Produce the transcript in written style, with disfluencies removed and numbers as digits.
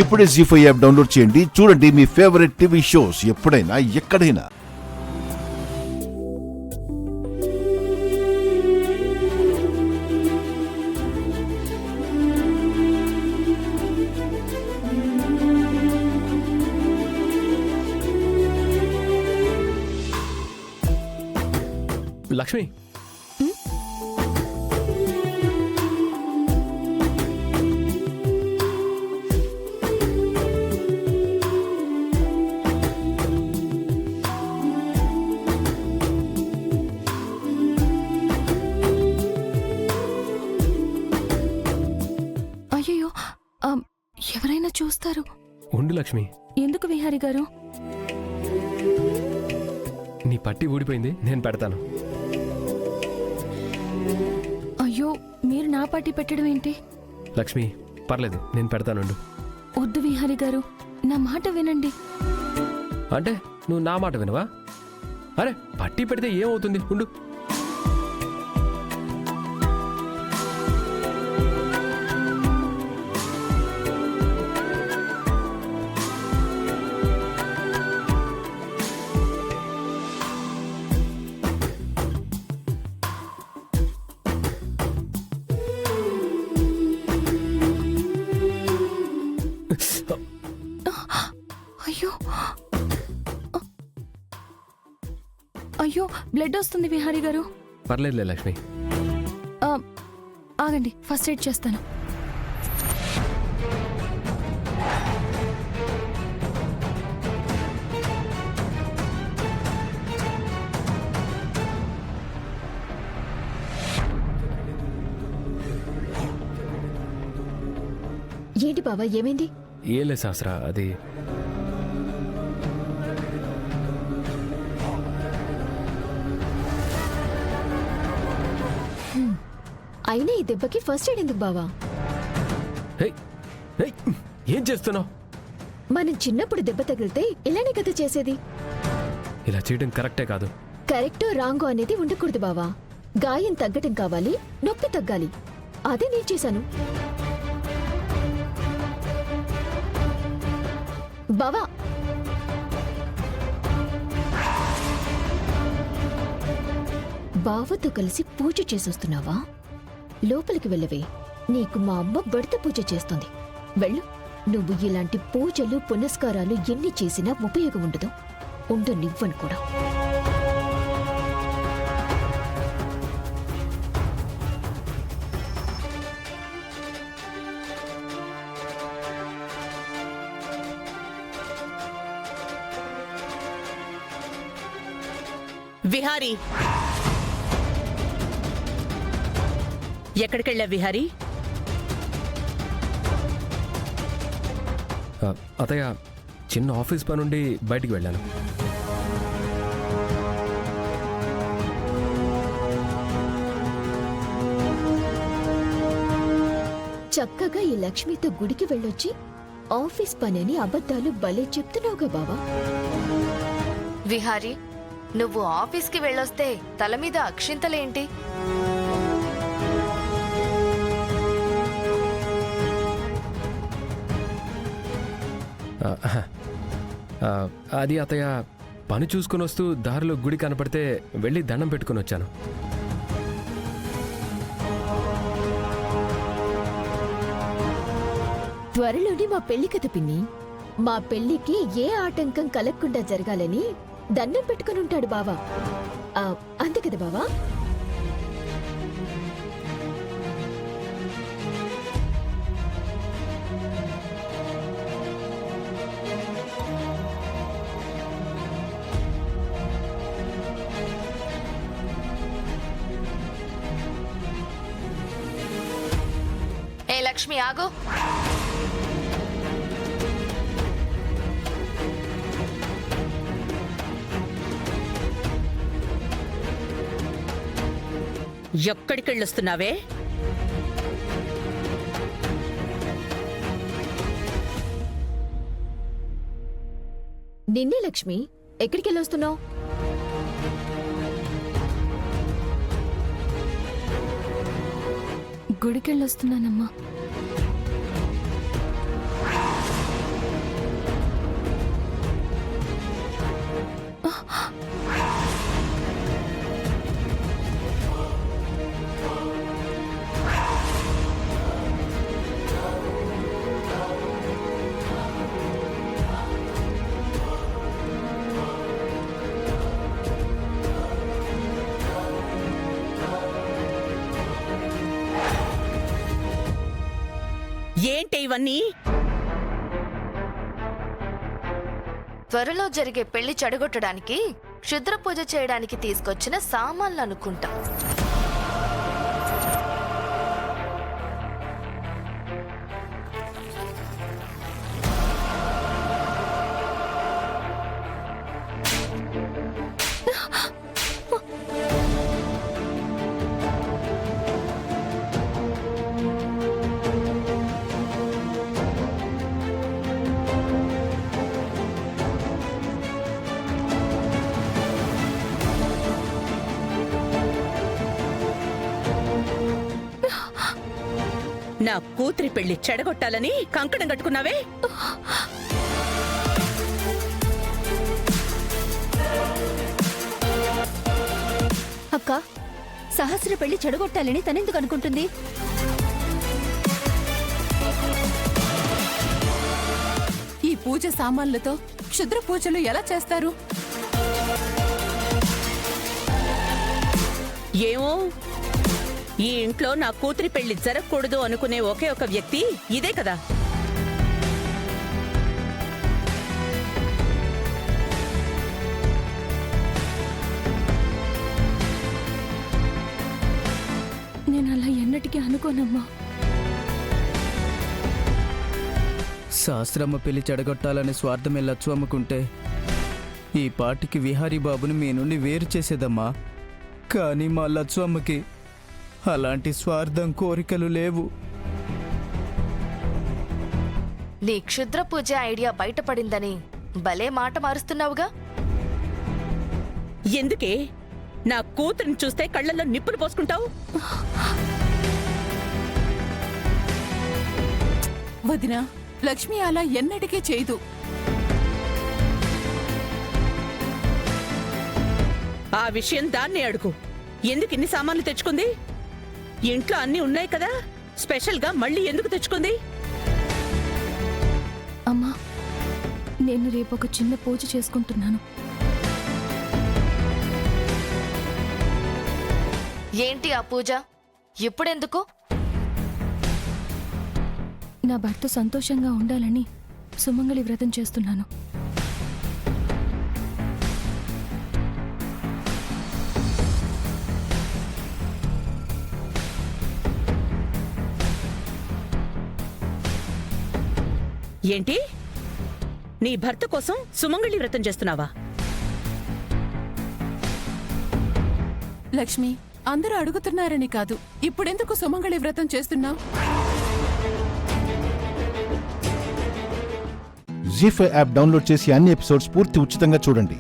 ఇప్పుడే జీ5 app download చేయండి. చూడండి మీ ఫేవరెట్ టీవీ షోస్ ఎప్పుడైనా ఎక్కడైనా. లక్ష్మి, అయ్యో, ఎవరైనా చూస్తారు. ఉండు లక్ష్మి. ఎందుకు విహారీ గారు? నీ పట్టి ఊడిపోయింది, నేను పెడతాను. అయ్యో, మీరు నా పార్టీ పెట్టడం ఏంటి? లక్ష్మి పర్లేదు, నేను పెడతానుండు. వద్దు విహారీ గారు, నా మాట వినండి. అంటే నువ్వు నా మాట వినవా? అరే పట్టి పెడితే ఏమవుతుంది, ఉండు. అయ్యో అయ్యో, బ్లడ్ వస్తుంది విహారీ గారు. పర్లేదులే లక్ష్మి. ఆగండి, ఫస్ట్ ఎయిడ్ చేస్తాను. ఏంటి బావా, ఏమైంది? ఏం లేదు శాస్త్ర, అది అయినా ఈ దెబ్బకి ఫస్ట్ ఎయిడ్ ఎందుకు బావా? హే, హే, ఏం చేస్తున్నావు? మనం చిన్నప్పుడు దెబ్బ తగిలితే ఇలానే కదా చేసేది. ఇలా చేయడం కరెక్టే కాదు. కరెక్టో రాంగో అనేది ఉండకూడదు బావా. గాయం తగ్గటం కావాలి, నొప్పి తగ్గాలి. అదే నేను చేశాను బావా. బావతో కలిసి పూజ చేసొస్తున్నావా? లోపలికి వెళ్ళవే, నీకు మా అమ్మ బడత పూజ చేస్తుంది. వెళ్ళు. నువ్వు ఇలాంటి పూజలు పునస్కారాలు ఎన్ని చేసినా ఉపయోగం ఉండదు. ఉండనివ్వను కూడా. విహారీ, ఎక్కడికెళ్ళా విహారీ? అతయ్య, చిన్న ఆఫీస్ పని నుండి బయటికి వెళ్ళాను. చక్కగా ఈ లక్ష్మితో గుడికి వెళ్ళొచ్చి ఆఫీస్ పని అని అబద్ధాలు భలే చెప్తున్నావుగా బావా. విహారీ, నువ్వు ఆఫీస్కి వెళ్ళొస్తే తల మీద అక్షింతలేంటి? అది అతయ్య, పని చూసుకుని వస్తూ దారిలో గుడి కనపడితే వెళ్ళి దండం పెట్టుకుని వచ్చాను. త్వరలోనే మా పెళ్లి కథ పిన్ని. మా పెళ్లికి ఏ ఆటంకం కలగకుండా జరగాలని దండం పెట్టుకుని ఉంటాడు బావా. అంతే కదా బావా? ఏ లక్ష్మి, ఆగు. ఎక్కడికెళ్ళొస్తున్నావే? నిన్నే లక్ష్మి, ఎక్కడికెళ్ళొస్తున్నావు? గుడికెళ్ళొస్తున్నానమ్మా. ఏంటి ఇవన్నీ? త్వరలో జరిగే పెళ్లి చెడగొట్టడానికి క్షుద్ర పూజ చేయడానికి తీసుకొచ్చిన సామాన్లు అనుకుంటా. నా కూతురి పెళ్లి చెడగొట్టాలని కంకణం కట్టుకున్నావే? అక్క, సహస్ర పెళ్లి చెడగొట్టాలని తనెందుకు అనుకుంటుంది? ఈ పూజ సామాన్లతో క్షుద్ర పూజలు ఎలా చేస్తారు? ఏమో, ఈ ఇంట్లో నా కూతురి పెళ్లి జరగకూడదు అనుకునే ఒకే ఒక వ్యక్తి ఇదే కదా. నేను అలా ఎన్నటికీ అనుకోనమ్మా. శాస్త్రమ్మ పెళ్లి చెడగొట్టాలనే స్వార్థమే లచ్చు అమ్ముకుంటే ఈ పాటికి విహారీ బాబుని మీ నుండి వేరు చేసేదమ్మా. కానీ మా లచ్చు అమ్మకి అలాంటి స్వార్థం కోరికలు లేవు. నీ క్షుద్ర పూజ ఐడియా బయటపడిందని భలే మాట మారుస్తున్నావుగా. ఎందుకే నా కూతురిని చూస్తే కళ్ళల్లో నిప్పులు పోసుకుంటావు? వదినా, లక్ష్మి అలా ఎన్నటికీ చేయదు. ఆ విషయం దాన్ని అడుగు. ఎందుకు ఇన్ని సామాన్లు తెచ్చుకుంది? ఇంట్లో అన్నీ ఉన్నాయి కదా, స్పెషల్ గా మళ్ళీ ఎందుకు తెచ్చుకుంది? అమ్మా, నేను రేపు ఒక చిన్న పూజ చేసుకుంటున్నాను. ఏంటి ఆ పూజ? ఇప్పుడెందుకు? నా భర్త సంతోషంగా ఉండాలని సుమంగళి వ్రతం చేస్తున్నాను. ఏంటి, నీ భర్త కోసం సుమంగళి వ్రతం చేస్తున్నావా? లక్ష్మి, అందరూ అడుగుతున్నారని కాదు, ఇప్పుడెందుకు సుమంగళి వ్రతం చేస్తున్నావు? జీ5 యాప్ డౌన్లోడ్ చేసి అన్ని ఎపిసోడ్స్ పూర్తి ఉచితంగా చూడండి.